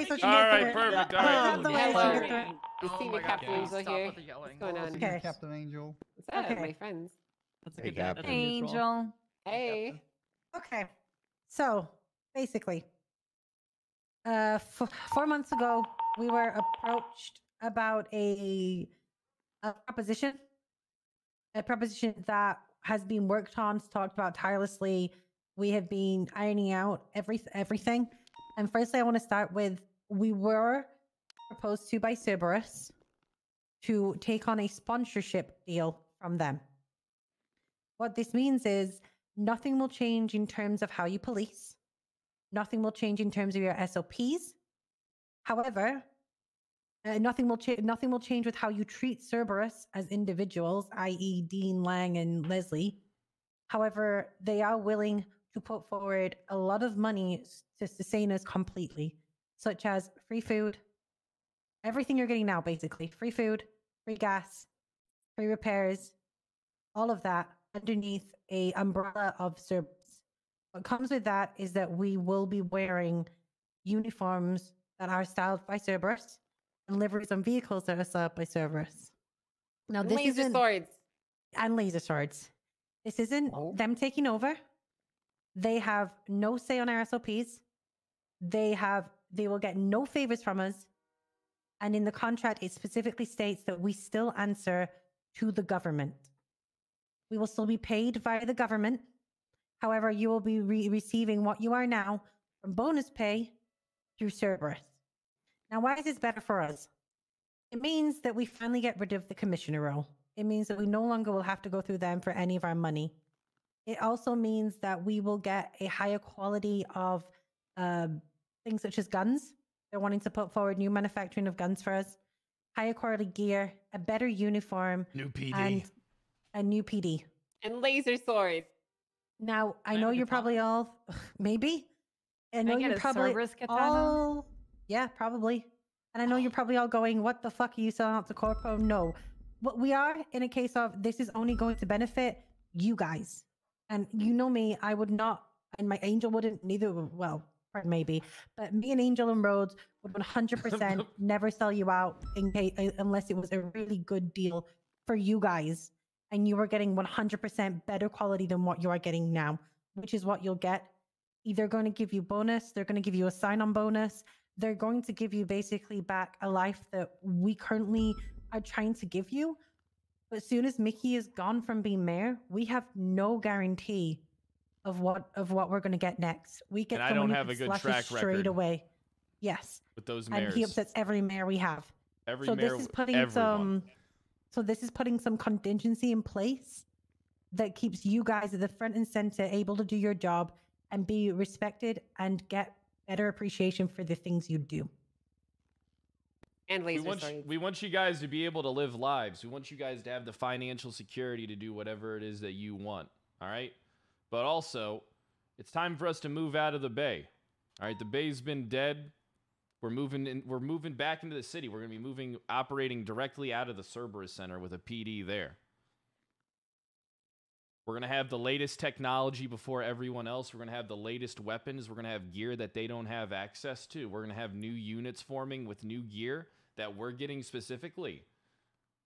way so she All gets right, through it. perfect. Out All of the right. way so she gets through it. You see me, Captain Angel here. What's going on? Okay. Captain Angel. What's up, Okay. my friends? That's a Hey, good guy. That's a Captain. neutral. Angel. Hey. Okay. So, basically, 4 months ago, we were approached about a proposition that has been worked on, talked about tirelessly. We have been ironing out everything. And firstly, I want to start with, we were proposed to by Cerberus to take on a sponsorship deal from them. What this means is nothing will change in terms of how you police. Nothing will change in terms of your SOPs. However, nothing will change with how you treat Cerberus as individuals, i.e. Dean, Lang, and Leslie. However, they are willing to put forward a lot of money to sustain us completely, such as free food, everything you're getting now, basically. Free food, free gas, free repairs, all of that underneath a umbrella of Cerberus. What comes with that is that we will be wearing uniforms that are styled by Cerberus and liveries on vehicles that are styled by Cerberus. Now, this Laser isn't swords. and laser swords. This isn't them taking over. They have no say on our SOPs. They will get no favors from us. And in the contract, it specifically states that we still answer to the government. We will still be paid via the government. However, you will be receiving what you are now from bonus pay through Cerberus. Now, why is this better for us? It means that we finally get rid of the commissioner role. It means that we no longer will have to go through them for any of our money. It also means that we will get a higher quality of things such as guns. They're wanting to put forward new manufacturing of guns for us, higher quality gear, a better uniform, New PD. and a new PD. And laser swords. Now, I know you're probably all, maybe. I know you're probably all, yeah, probably. And I know you're probably all going, what the fuck are you selling out to Corpo? No. But we are in a case of, this is only going to benefit you guys. And you know me, I would not, and my Angel wouldn't, neither, well, maybe, but me and Angel and Rhodes would 100% never sell you out in case, unless it was a really good deal for you guys. And you were getting 100% better quality than what you are getting now, which is what you'll get. Either going to give you bonus, they're going to give you a sign-on bonus. They're going to give you basically back a life that we currently are trying to give you. But as soon as Mickey is gone from being mayor, we have no guarantee of what we're going to get next. We get And I don't have a good track straight record away. Yes. with those mayors. And he upsets every mayor we have. Every so mayor, this is putting everyone. this is putting some contingency in place that keeps you guys at the front and center, able to do your job and be respected and get better appreciation for the things you do. And laser swords. We want you guys to be able to live lives. We want you guys to have the financial security to do whatever it is that you want. All right? But also, it's time for us to move out of the Bay. All right? The Bay's been dead. We're moving back into the city. We're going to be operating directly out of the Cerberus Center with a PD there. We're going to have the latest technology before everyone else. We're going to have the latest weapons. We're going to have gear that they don't have access to. We're going to have new units forming with new gear that we're getting specifically.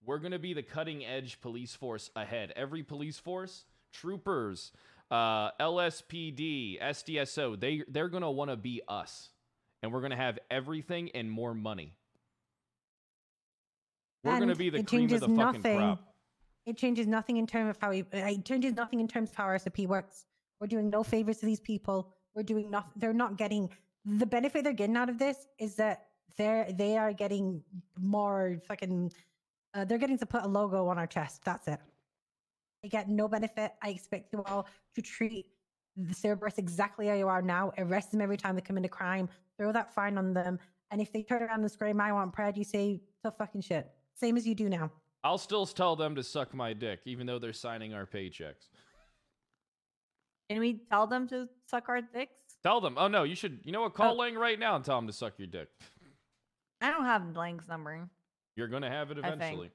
We're going to be the cutting edge police force ahead. Every police force, troopers, LSPD, SDSO, they're going to want to be us. And we're going to have everything and more money. We're going to be the cream of the fucking crop. It changes nothing in terms of how our SOP works. We're doing no favors to these people. We're doing nothing. They're not getting the benefit they're getting out of this is that they are getting more fucking. They're getting to put a logo on our chest. That's it. They get no benefit. I expect you all to treat the Cerberus exactly how you are now. Arrest them every time they commit a crime. Throw that fine on them. And if they turn around and scream, "I want Pred," you say tough fucking shit. Same as you do now. I'll still tell them to suck my dick, even though they're signing our paychecks. Can we tell them to suck our dicks? Tell them. Oh, no, you should. You know what? Call Lang right now and tell him to suck your dick. I don't have Lang's number. You're going to have it eventually.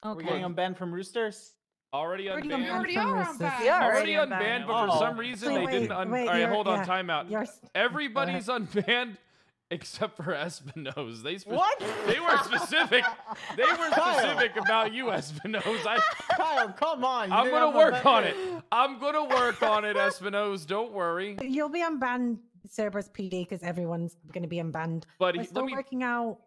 Okay. We're getting unbanned from Roosters? Already unbanned? Already are unbanned. Already unbanned, but for some reason they didn't. All right, hold on, time out. Everybody's unbanned except for Espino's. What? They were specific. They were specific about you, Espino's. Kyle, come on. I'm gonna work on it. I'm gonna work on it, Espino's. Don't worry. You'll be unbanned, Cerberus PD, because everyone's going to be unbanned. But we're still working out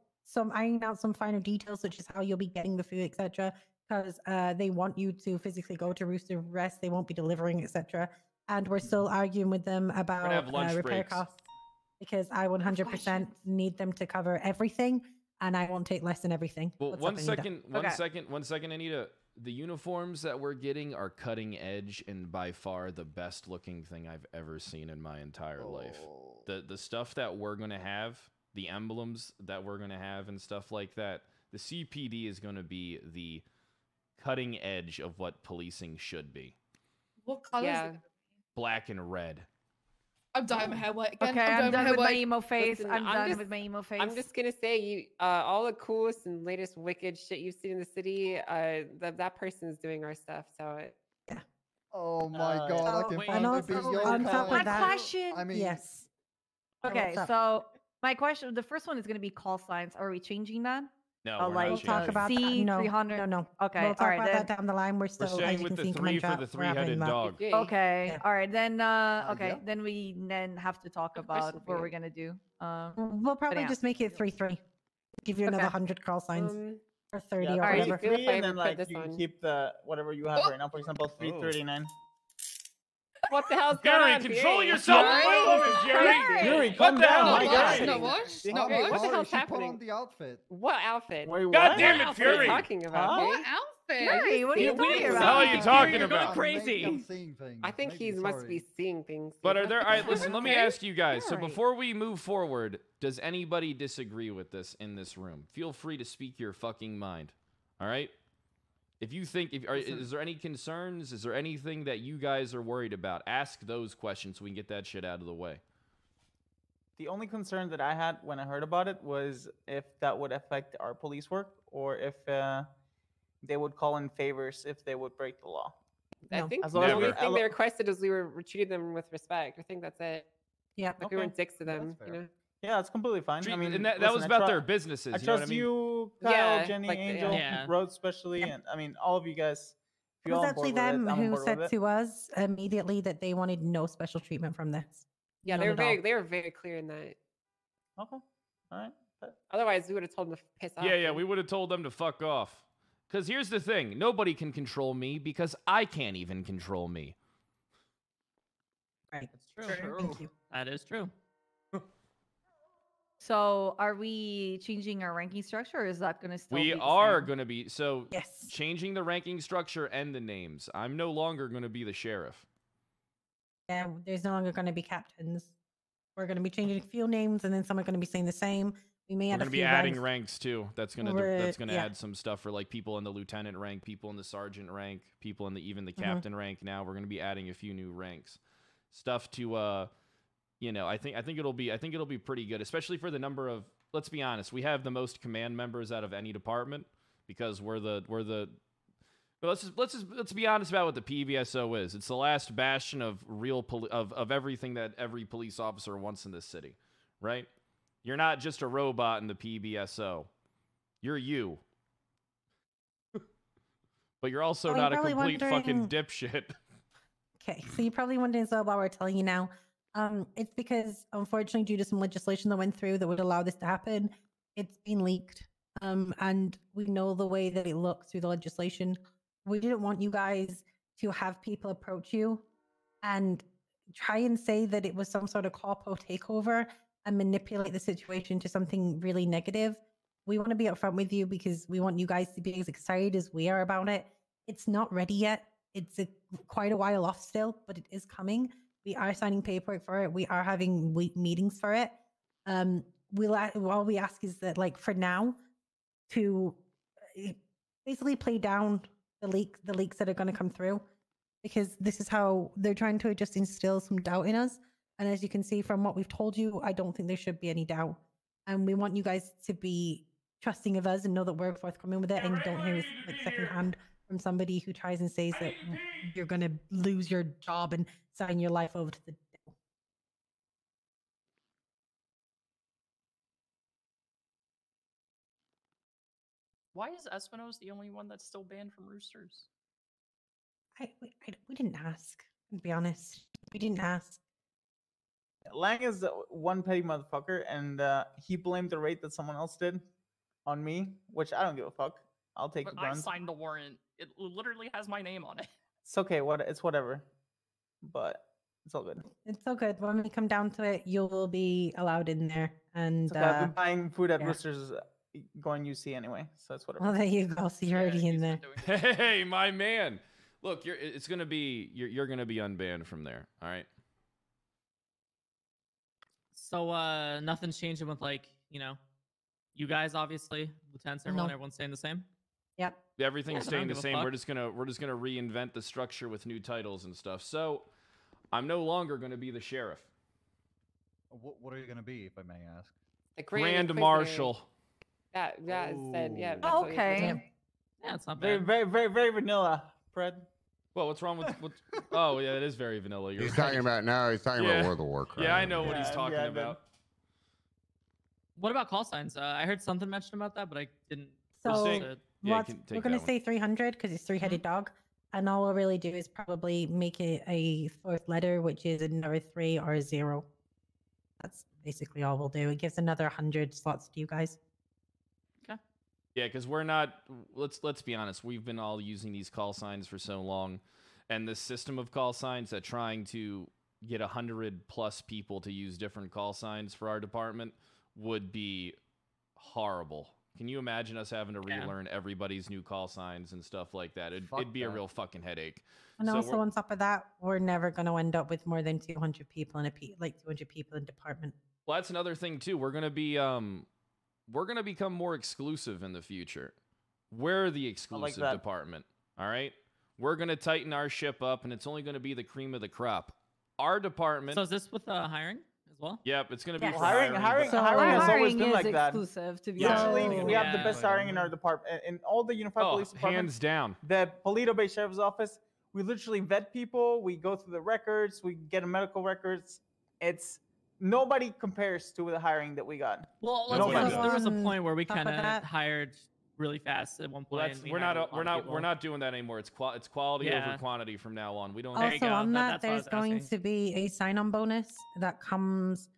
ironing out some final details, such as how you'll be getting the food, etc. Because they want you to physically go to Rooster Rest. They won't be delivering, etc. And we're still arguing with them about repair breaks. costs, because I 100% need them to cover everything, and I won't take less than everything. Well, one second, Anita. The uniforms that we're getting are cutting edge and by far the best looking thing I've ever seen in my entire life. The stuff that we're going to have, the emblems that we're going to have and stuff like that, the CPD is going to be the cutting edge of what policing should be. What color is it? Black and red. I'm dyeing my hair white again. Okay, I'm done with my emo face. Listen, I'm done with my emo face. I'm just gonna say, you all the coolest and latest wicked shit you've seen in the city. That person is doing our stuff. So yeah. Oh my god! I can finally be your on top of that, question. I mean, yes. Okay, so my question, the first one is going to be call signs. Are we changing that? No, we'll talk about that. No, C300. no. Okay, we'll talk about that down the line. We're still staying with the 3 for the 3-headed dog. Okay, Yeah. all right then. Then we have to talk about what we're gonna do. We'll probably just make it 3-3. Give you another 100 call signs or 30 or whatever. 3, and then like you can keep the whatever you have right now. For example, 339. What the hell's going Gary, on? control yourself! Gary, calm down. No, My guy. no, what? No, what? what the hell's She put happening? on the outfit. What outfit? Wait, what? God damn it, What are Fury! you talking about? What Gary? outfit? Gary, what are you talking What the about? hell are you talking I'm about? maybe I'm seeing things. I think he Maybe, must sorry. be seeing things. But are there? All right, listen. Let me Okay. ask you guys. So Alright. before we move forward, does anybody disagree with this in this room? Feel free to speak your fucking mind. All right. If you think, is there any concerns? Is there anything that you guys are worried about? Ask those questions so we can get that shit out of the way. The only concern that I had when I heard about it was if that would affect our police work, or if they would call in favors if they would break the law. I think As the long as only we- thing they requested was we were treating them with respect. I think that's it. Yeah. Like we weren't dicks to them. That's You fair. know. Yeah, it's completely fine. I mean, and that listen, was I about tru- their businesses. I You know what trust I mean? you, Kyle, Yeah, Jenny, like, Angel, yeah. Rhodes especially, and I mean all of you guys. If It you're was on board actually with it, them I'm on who board said with it. to us immediately that they wanted no special treatment from this. Yeah, None they were at all. they were very clear in that. Okay, all right. Otherwise, we would have told them to piss off. Yeah, we would have told them to fuck off. Because here's the thing. Nobody can control me because I can't even control me. Right. That's true. Thank you. That is true. So are we changing our ranking structure, or is that going to still We be the are same? going to be, so Yes. changing the ranking structure and the names. I'm no longer going to be the sheriff. Yeah, there's no longer going to be captains. We're going to be changing a few names, and then some are going to be saying the same. We may We're add a going to be few adding ranks. ranks too. That's going to Yeah. add some stuff for like people in the lieutenant rank, people in the sergeant rank, people in the even the Mhm. captain rank. Now we're going to be adding a few new ranks, stuff to I think it'll be pretty good, especially for the number of. Let's be honest, we have the most command members out of any department because we're the. But let's be honest about what the PBSO is. It's the last bastion of real of everything that every police officer wants in this city, right? You're not just a robot in the PBSO. You're you. But you're also Oh, not a you're probably complete fucking wondering- dipshit. Okay, so you're probably wondering as well why we're telling you now. It's because unfortunately, due to some legislation that went through that would allow this to happen, it's been leaked. And we know the way that it looks through the legislation. We didn't want you guys to have people approach you and try and say that it was some sort of corpo takeover and manipulate the situation to something really negative. We want to be upfront with you because we want you guys to be as excited as we are about it. It's not ready yet. It's quite a while off still, but it is coming. We are signing paperwork for it. We are having meetings for it. All we ask is that, like, for now, to basically play down the leaks that are going to come through, because this is how they're trying to just instill some doubt in us. And as you can see from what we've told you, I don't think there should be any doubt. And we want you guys to be trusting of us and know that we're forthcoming with it, and you don't hear like secondhand from somebody who tries and says that you're going to lose your job and sign your life over to the devil. Why is Espino's the only one that's still banned from roosters? We didn't ask. To be honest, we didn't ask. Lang is one petty motherfucker, and he blamed the raid that someone else did on me, which I don't give a fuck. I'll take But the I brunt. signed the warrant. It literally has my name on it. It's okay. It's whatever. But it's all good. It's so good. When we come down to it, you will be allowed in there. And It's okay. I've been buying food at yeah. Roosters going UC anyway, so it's whatever. Well, there you go. So you're already in there. Hey, my man. Look, you're gonna be unbanned from there. All right. So nothing's changing with you guys obviously, lieutenants, everyone's staying the same. Yep. Everything's staying the same. Fuck. We're just gonna reinvent the structure with new titles and stuff. So, I'm no longer gonna be the sheriff. What are you gonna be, if I may ask? The Grand Inquisitor. Marshal. That said, yeah. That's Oh, what he's okay. doing. Yeah, it's not Very, bad. very, very, very vanilla, Fred. Well, what's wrong with? Oh, yeah, it is very vanilla. You're He's right. talking about now. He's talking about World of Warcraft. Yeah, I know what he's Yeah, talking yeah, about. What about call signs? I heard something mentioned about that, but I didn't. So Yeah, you we're can going take to that one. say 300 because it's three-headed dog. And all we'll really do is probably make it a fourth letter, which is another 3 or a 0. That's basically all we'll do. It gives another 100 slots to you guys. Yeah, because we're not. Let's be honest. We've been all using these call signs for so long, and this system of call signs that trying to get 100+ people to use different call signs for our department would be horrible. Can you imagine us having to relearn everybody's new call signs and stuff like that? It'd be a real fucking headache. And So also we're- on top of that, we're never going to end up with more than 200 people in a 200 people in department. Well, that's another thing too. We're gonna become more exclusive in the future. We're the exclusive that. department. All right. We're gonna tighten our ship up, and it's only gonna be the cream of the crop. Our department. So is this with hiring as well? Yep, it's gonna be Yes. for Hiring but- has always hiring been is like that. exclusive, to be Yeah. honest. Usually, we have the Yeah, best but- hiring in our department. In all the unified police departments, hands down. the Polito Bay Sheriff's Office, we literally vet people. We go through the records. We get medical records. It's nobody compares to the hiring that we got. Well, let's let's be be honest, honest. There was a on point where we top of kind of that- hired really fast at one point. Well, that's, and we we're hired a not lot of people. doing that anymore. It's quality Yeah. over quantity from now on. We don't. There you Also go. on That's that, what I there's was going asking. to be a sign-on bonus that comes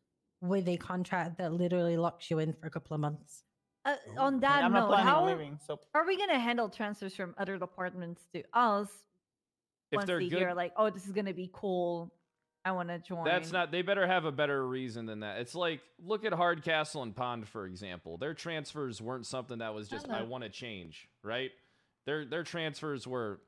with a contract that literally locks you in for a couple of months. On that I'm not note, planning on how leaving. So are we going to handle transfers from other departments to us If once they're they good- hear, like, oh, this is going to be cool, I want to join? That's not. They better have a better reason than that. It's like, look at Hardcastle and Pond, for example. Their transfers weren't something that was just I want to change, right? Their transfers were.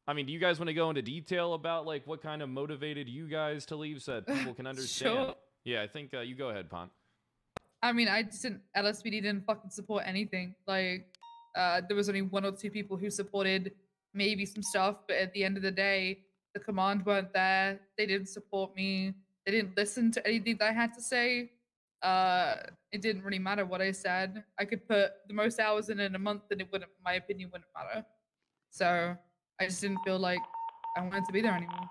I mean, do you guys want to go into detail about like what kind of motivated you guys to leave so that people can understand? Sure. Yeah, I think you go ahead, Pond. I mean, LSPD didn't fucking support anything. Like, there was only 1 or 2 people who supported maybe some stuff, but at the end of the day, the command weren't there. They didn't support me. They didn't listen to anything that I had to say. It didn't really matter what I said. I could put the most hours in a month, and my opinion wouldn't matter. So I just didn't feel like I wanted to be there anymore.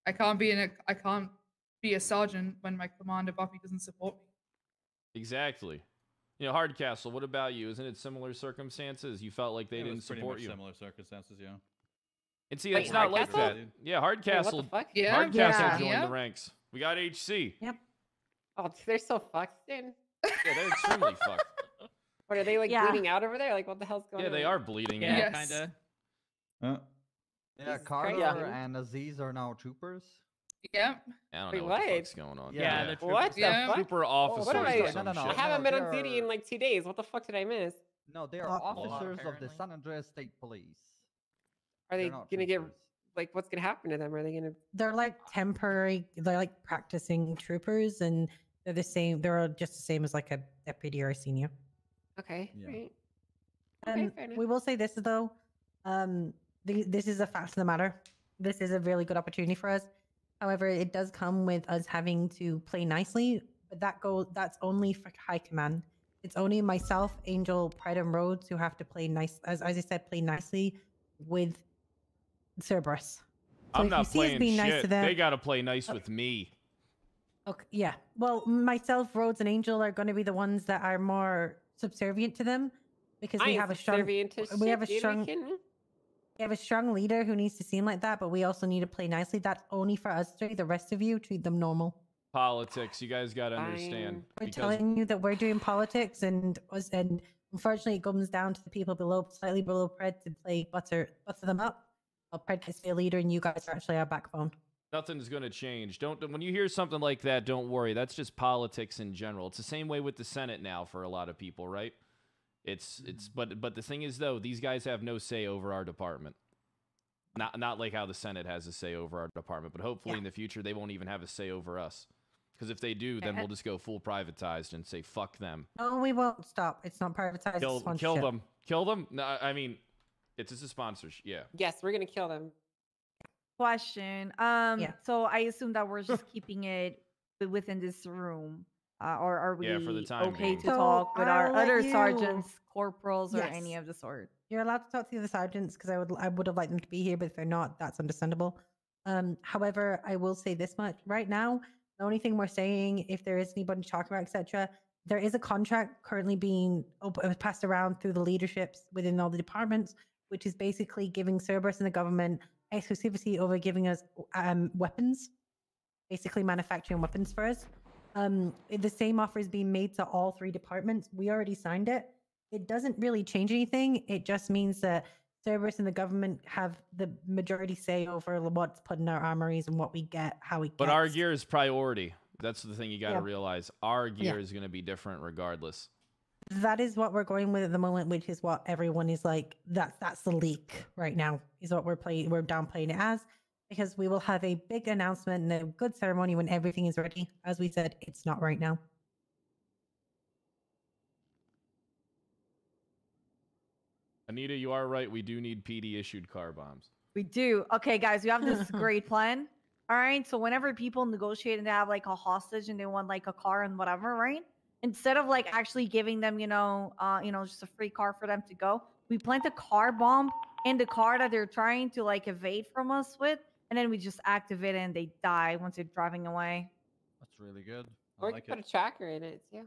I can't be a sergeant when my commander Buffy doesn't support me. Exactly. You know, Hardcastle. What about you? Isn't it similar circumstances? You felt like they It didn't was pretty support much you. Similar circumstances, yeah. And see, Wait, it's not like Hardcastle? that. Yeah, Hardcastle. What the fuck? Yeah. Hardcastle Yeah. joined Yeah. the ranks. We got HC. Yep. Oh, they're so fucked, dude. Yeah, they're extremely fucked. What are they like Yeah. bleeding out over there? Like, what the hell's going Yeah, on? they are bleeding. Yeah, Yes. kind of. Yeah, Jesus Carter Christ. and Aziz are now troopers. Yeah. I don't Wait, know what the what? fuck's going on. Yeah, they're What troopers. the Yeah. fuck? Trooper officers what am I- or some No, no, no. I shit. haven't been on they're- duty in like 2 days. What the fuck did I miss? No, they are Oh, officers of the apparently. San Andreas State Police. Are they They're not gonna get troopers. like what's gonna happen to them? Are they gonna? They're like temporary, they're like practicing troopers, and they're the same, they're just the same as like a deputy or a senior. Okay, Yeah. right. And fair enough. we will say this though, this is a fact of the matter. This is a really good opportunity for us. However, it does come with us having to play nicely, but that's only for high command. It's only myself, Angel, Pride, and Rhodes who have to play nice, as I said, play nicely with Cerberus. So I'm if not you see us playing being shit. nice to them, They gotta play nice with me. okay, yeah. Well, myself, Rhodes, and Angel are going to be the ones that are more subservient to them. because I we ain't have a strong subservient to we shit, have a dude. Are you strong kidding me? we have a strong leader who needs to seem like that, but we also need to play nicely. That's only for us three. The rest of you treat them normal. Politics, you guys got to understand. We're Because telling you that we're doing politics, and unfortunately, it comes down to the people below, slightly below Pred, to play butter them up. Well, Pred gets to be a leader, and you guys are actually our backbone. nothing's going to change. Don't when you hear something like that, don't worry. That's just politics in general. It's the same way with the Senate now for a lot of people, right? But the thing is though, these guys have no say over our department. Not like how the Senate has a say over our department, but hopefully in the future they won't even have a say over us. Because if they do, then we'll just go full privatized and say fuck them. No, we won't stop. It's not privatized. Kill sponsorship. them. Kill them. No, I mean, it's just a sponsorship. Yeah. Yes, we're gonna kill them. Question. So I assume that we're just keeping it within this room, or are we for the time okay being. to talk with our I'll let other you- sergeants, corporals, or Yes. any of the sort? You're allowed to talk to the other sergeants because I would have liked them to be here, but if they're not, that's understandable. However, I will say this much right now: the only thing we're saying, if there is anybody talking about, etc., there is a contract currently being passed around through the leaderships within all the departments, which is basically giving Cerberus and the government exclusivity over giving us weapons, basically manufacturing weapons for us. The same offer is being made to all three departments. We already signed it. It doesn't really change anything. It just means that Cerberus and the government have the majority say over what's put in our armories and what we get, how we get. But our gear is priority. That's the thing you got to Yeah. realize. Our gear Yeah. is going to be different regardless. That is what we're going with at the moment, which is what everyone is like. That's the leak right now. Is what we're downplaying it as, because we will have a big announcement and a good ceremony when everything is ready. As we said, it's not right now. Anita, you are right. We do need PD issued car bombs. We do. Okay, guys, we have this great plan. All right. So whenever people negotiate and they have like a hostage and they want like a car and whatever, right? Instead of like actually giving them, just a free car for them to go, we plant a car bomb in the car that they're trying to like evade from us with, and then we just activate it and they die once they're driving away. That's really good. Or you can put a tracker in it too.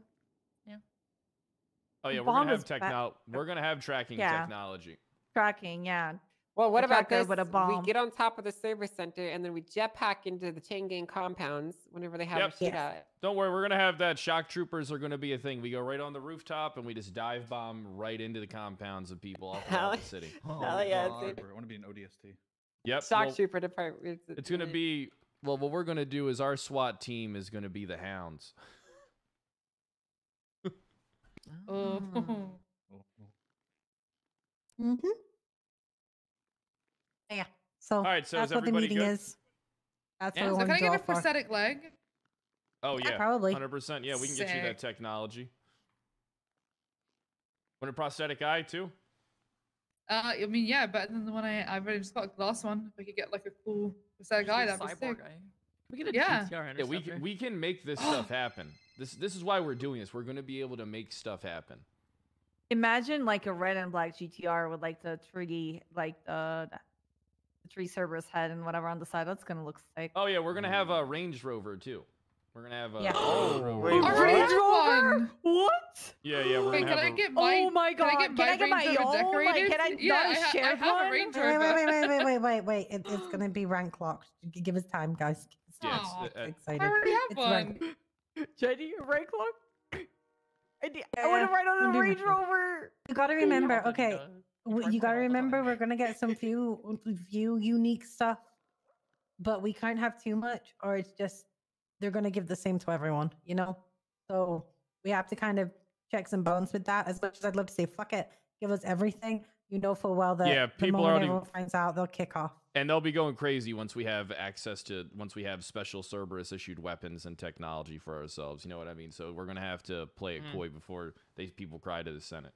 Oh yeah, The we're bomb gonna have is We're gonna have tracking Yeah. technology. Tracking, yeah. Well, what A about tracker this? with a bomb. We get on top of the service center and then we jetpack into the chain gang compounds whenever they have Yep. a shootout. Don't worry, we're gonna have that. Shock troopers are gonna be a thing. We go right on the rooftop and we just dive bomb right into the compounds of people all throughout the city. Hell yeah, dude. I want to be an ODST. Yep. Shock well, trooper department. It's gonna be what we're gonna do is our SWAT team is gonna be the hounds. Oh. Mm-hmm. Yeah. So, All right, so that's is what the everybody meeting good? is. That's Yeah, what we so want can I to get draw a for. prosthetic leg? Oh yeah, probably. 100%. Yeah, we can get you that Sick. technology. Want a prosthetic eye too? I mean, yeah, better than the one I've already just got a glass one. If I could get like a cool prosthetic guy, that'd be sick. We get a Yeah. GTR Yeah, interceptor. we can make this stuff happen. This is why we're doing this. We're gonna be able to make stuff happen. Imagine like a red and black GTR with like the tree, like the tree Cerberus head and whatever on the side. That's gonna look sick. Oh yeah, we're gonna have a Range Rover too. We're gonna have a Yeah. Range Rover. wait, A Range Rover? What? Yeah, yeah. We're Wait, gonna can have I a- get my? Oh my god! Can I get my Range Range own? Rover decorated? Like, can I Yeah, not I share have a one? Range Wait, Rover. wait. It's going to be rank locked. Give us time, guys. Yeah, Aw, it's- Excited. I already have It's one. rank. Jenny, rank lock? I Yeah, want to ride on we'll a do Range it. Rover. You got to remember, Yeah, okay, you got to remember we're going to get some few unique stuff, but we can't have too much or it's just, they're going to give the same to everyone, you know? So we have to kind of checks and balance with that. As much as I'd love to say, fuck it, give us everything, you know full well that Yeah, the people moment already- everyone finds out, they'll kick off. And they'll be going crazy once we have once we have special Cerberus issued weapons and technology for ourselves. You know what I mean? So we're gonna have to play it coy before people cry to the Senate.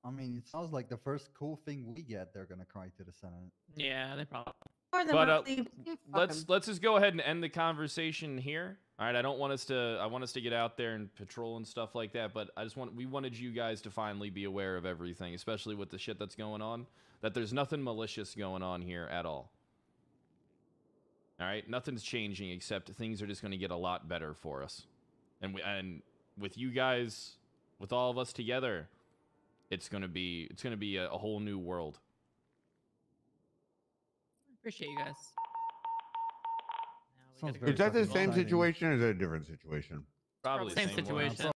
I mean, it sounds like the first cool thing we get, they're gonna cry to the Senate. Yeah, they probably. More than But likely, let's just go ahead and end the conversation here. All right, I want us to get out there and patrol and stuff like that. But we wanted you guys to finally be aware of everything, especially with the shit that's going on. That there's nothing malicious going on here at all. All right, nothing's changing except things are just going to get a lot better for us. And with you guys, with all of us together, it's gonna be a whole new world. Appreciate you guys. Sounds gotta Is that the fucking same exciting. situation or is that a different situation? Probably Same the same one. situation.